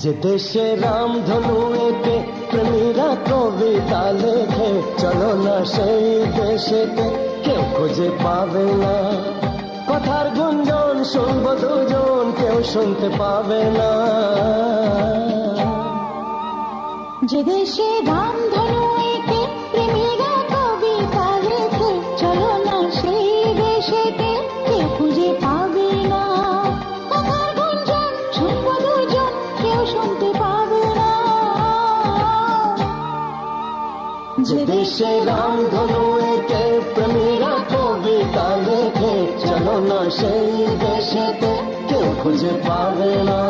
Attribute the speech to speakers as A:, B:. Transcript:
A: যে দেশে রামধনু এঁকে প্রেমীরা কবিতা লেখে, চলো না সেই দেশেতে, কেউ খুঁজে পাবে না। কথার গুঞ্জন শুনবো দুজন, কেউ শুনতে পাবে না।
B: যে দেশে রামধনু এঁকে প্রেমীরা কবিতা লেখে, চলো না সেই দেশেতে, কেউ খুঁজে পাবে না। কথার গুঞ্জন শুনবো দুজন, কেউ শুনতে পাবে না।
A: যে দেশে রামধনু এঁকে প্রেমীরা কবিতা লেখে, চলো না সেই দেশেতে, কেউ খুঁজে পাবে না।